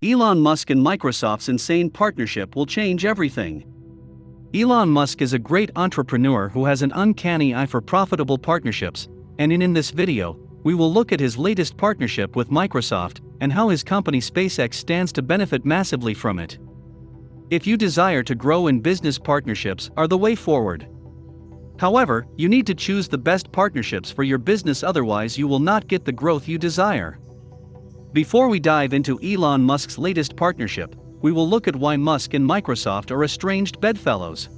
Elon Musk and Microsoft's insane partnership will change everything. Elon Musk is a great entrepreneur who has an uncanny eye for profitable partnerships, and in this video, we will look at his latest partnership with Microsoft and how his company SpaceX stands to benefit massively from it. If you desire to grow in business, partnerships are the way forward. However, you need to choose the best partnerships for your business, otherwise you will not get the growth you desire. Before we dive into Elon Musk's latest partnership, we will look at why Musk and Microsoft are estranged bedfellows.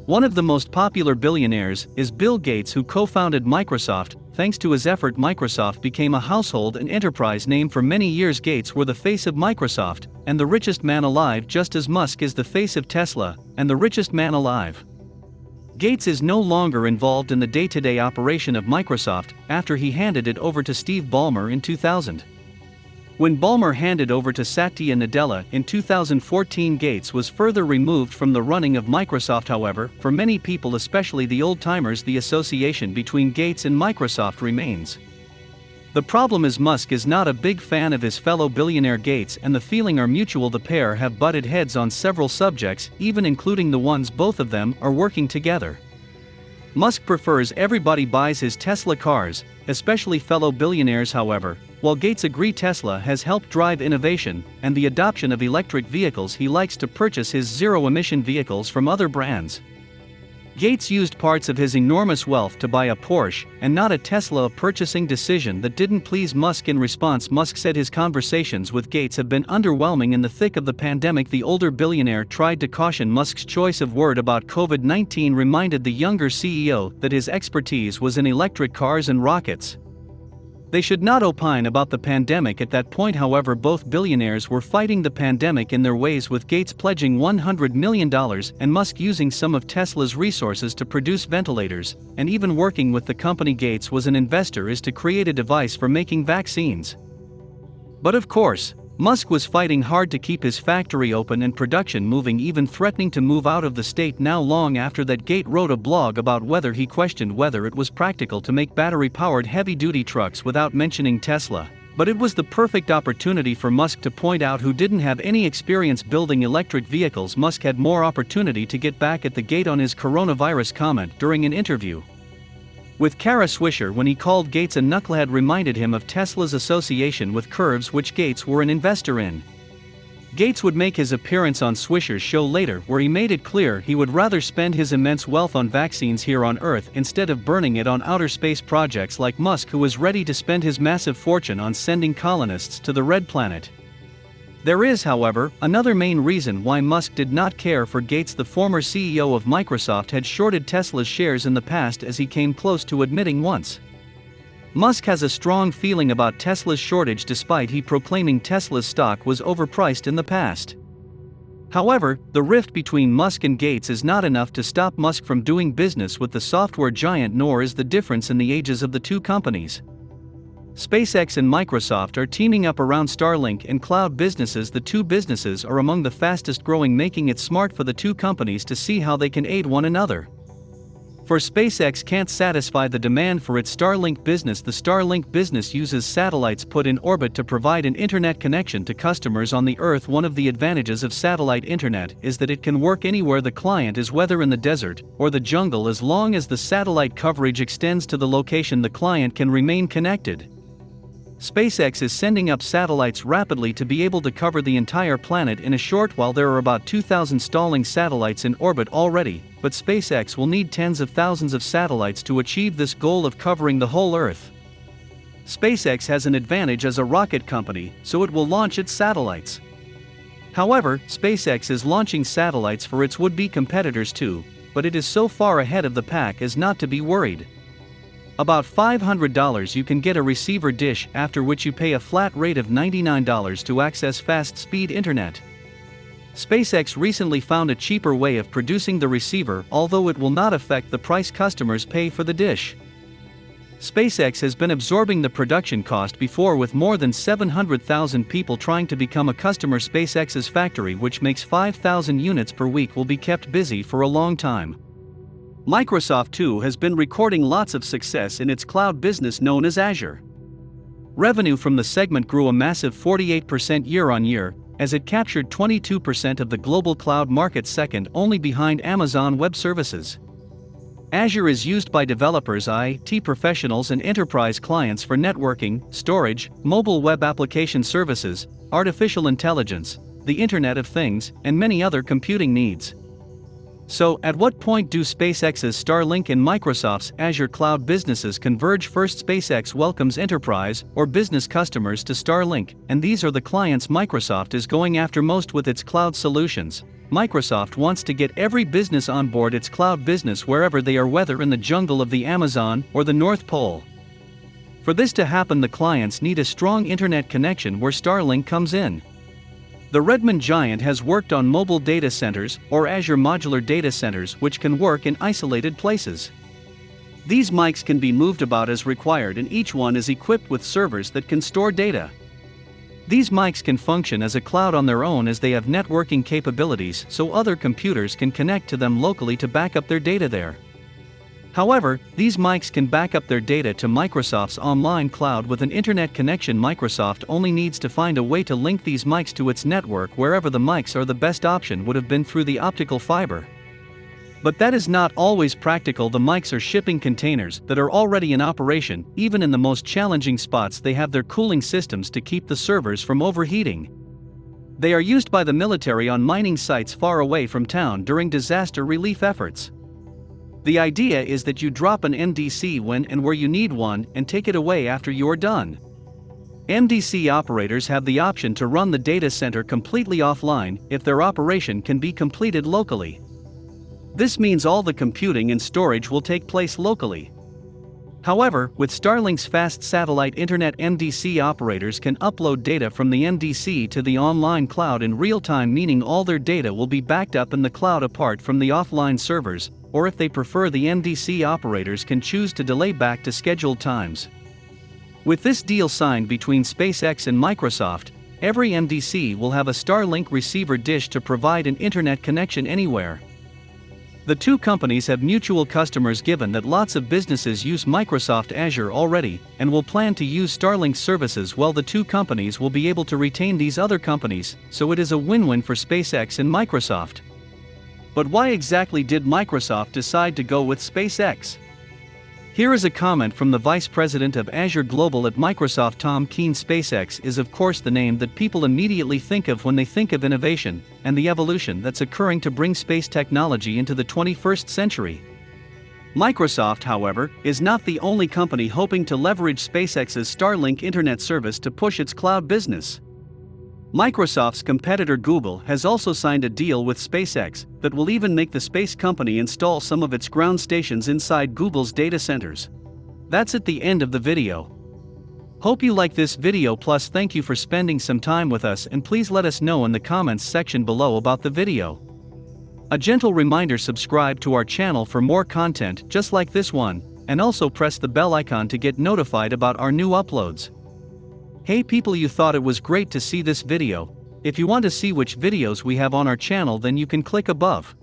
One of the most popular billionaires is Bill Gates, who co-founded Microsoft. Thanks to his effort, Microsoft became a household and enterprise name for many years. Gates were the face of Microsoft and the richest man alive, just as Musk is the face of Tesla and the richest man alive. Gates is no longer involved in the day-to-day operation of Microsoft after he handed it over to Steve Ballmer in 2000. When Ballmer handed over to Satya Nadella in 2014, Gates was further removed from the running of Microsoft. However, for many people, especially the old-timers, the association between Gates and Microsoft remains. The problem is Musk is not a big fan of his fellow billionaire Gates, and the feeling are mutual. The pair have butted heads on several subjects, even including the ones both of them are working together. Musk prefers everybody buys his Tesla cars, especially fellow billionaires. However, while Gates agrees Tesla has helped drive innovation and the adoption of electric vehicles, he likes to purchase his zero-emission vehicles from other brands. Gates used parts of his enormous wealth to buy a Porsche and not a Tesla, a purchasing decision that didn't please Musk. In response, Musk said his conversations with Gates have been underwhelming. In the thick of the pandemic, the older billionaire tried to caution. Musk's choice of word about COVID-19 reminded the younger CEO that his expertise was in electric cars and rockets. They should not opine about the pandemic at that point. However, both billionaires were fighting the pandemic in their ways, with Gates pledging $100 million and Musk using some of Tesla's resources to produce ventilators, and even working with the company Gates was an investor is to create a device for making vaccines. But of course, Musk was fighting hard to keep his factory open and production moving, even threatening to move out of the state. Now, long after that, Gates wrote a blog about whether he questioned whether it was practical to make battery-powered heavy-duty trucks without mentioning Tesla. But it was the perfect opportunity for Musk to point out who didn't have any experience building electric vehicles. Musk had more opportunity to get back at the Gates on his coronavirus comment during an interview with Kara Swisher, when he called Gates a knucklehead, reminded him of Tesla's association with curves, which Gates were an investor in. Gates would make his appearance on Swisher's show later, where he made it clear he would rather spend his immense wealth on vaccines here on Earth instead of burning it on outer space projects like Musk, who was ready to spend his massive fortune on sending colonists to the Red Planet. There is, however, another main reason why Musk did not care for Gates. The former CEO of Microsoft had shorted Tesla's shares in the past, as he came close to admitting once. Musk has a strong feeling about Tesla's shortage, despite he proclaiming Tesla's stock was overpriced in the past. However, the rift between Musk and Gates is not enough to stop Musk from doing business with the software giant, nor is the difference in the ages of the two companies. SpaceX and Microsoft are teaming up around Starlink and cloud businesses. The two businesses are among the fastest growing, making it smart for the two companies to see how they can aid one another. For SpaceX can't satisfy the demand for its Starlink business. The Starlink business uses satellites put in orbit to provide an internet connection to customers on the Earth. One of the advantages of satellite internet is that it can work anywhere the client is, whether in the desert or the jungle. As long as the satellite coverage extends to the location, the client can remain connected. SpaceX is sending up satellites rapidly to be able to cover the entire planet in a short while. There are about 2,000 stalling satellites in orbit already, but SpaceX will need tens of thousands of satellites to achieve this goal of covering the whole Earth. SpaceX has an advantage as a rocket company, so it will launch its satellites. However, SpaceX is launching satellites for its would-be competitors too, but it is so far ahead of the pack as not to be worried. About $500 you can get a receiver dish, after which you pay a flat rate of $99 to access fast-speed internet. SpaceX recently found a cheaper way of producing the receiver, although it will not affect the price customers pay for the dish. SpaceX has been absorbing the production cost before, with more than 700,000 people trying to become a customer. SpaceX's factory, which makes 5,000 units per week, will be kept busy for a long time. Microsoft too has been recording lots of success in its cloud business known as Azure. Revenue from the segment grew a massive 48% year-on-year, as it captured 22% of the global cloud market, second only behind Amazon Web Services. Azure is used by developers, IT professionals and enterprise clients for networking, storage, mobile web application services, artificial intelligence, the Internet of Things, and many other computing needs. So, at what point do SpaceX's Starlink and Microsoft's Azure cloud businesses converge? First, SpaceX welcomes enterprise or business customers to Starlink, and these are the clients Microsoft is going after most with its cloud solutions. Microsoft wants to get every business on board its cloud business wherever they are, whether in the jungle of the Amazon or the North Pole. For this to happen, the clients need a strong internet connection, where Starlink comes in. The Redmond giant has worked on mobile data centers, or Azure modular data centers, which can work in isolated places. These mics can be moved about as required, and each one is equipped with servers that can store data. These mics can function as a cloud on their own, as they have networking capabilities, so other computers can connect to them locally to back up their data there. However, these mics can back up their data to Microsoft's online cloud with an internet connection. Microsoft only needs to find a way to link these mics to its network wherever the mics are. The best option would have been through the optical fiber. But that is not always practical. The mics are shipping containers that are already in operation. Even in the most challenging spots, they have their cooling systems to keep the servers from overheating. They are used by the military on mining sites far away from town during disaster relief efforts. The idea is that you drop an MDC when and where you need one and take it away after you are done. MDC operators have the option to run the data center completely offline if their operation can be completed locally. This means all the computing and storage will take place locally. However, with Starlink's fast satellite internet, MDC operators can upload data from the MDC to the online cloud in real time, meaning all their data will be backed up in the cloud apart from the offline servers, or if they prefer, the MDC operators can choose to delay back to scheduled times. With this deal signed between SpaceX and Microsoft, every MDC will have a Starlink receiver dish to provide an internet connection anywhere. The two companies have mutual customers, given that lots of businesses use Microsoft Azure already and will plan to use Starlink services. Well, the two companies will be able to retain these other companies, so it is a win-win for SpaceX and Microsoft. But why exactly did Microsoft decide to go with SpaceX? Here is a comment from the Vice President of Azure Global at Microsoft, Tom Keene. SpaceX is of course the name that people immediately think of when they think of innovation and the evolution that's occurring to bring space technology into the 21st century. Microsoft, however, is not the only company hoping to leverage SpaceX's Starlink internet service to push its cloud business. Microsoft's competitor Google has also signed a deal with SpaceX that will even make the space company install some of its ground stations inside Google's data centers. That's at the end of the video. Hope you like this video, plus thank you for spending some time with us, and please let us know in the comments section below about the video. A gentle reminder: subscribe to our channel for more content just like this one, and also press the bell icon to get notified about our new uploads. Hey people, you thought it was great to see this video. If you want to see which videos we have on our channel, then you can click above.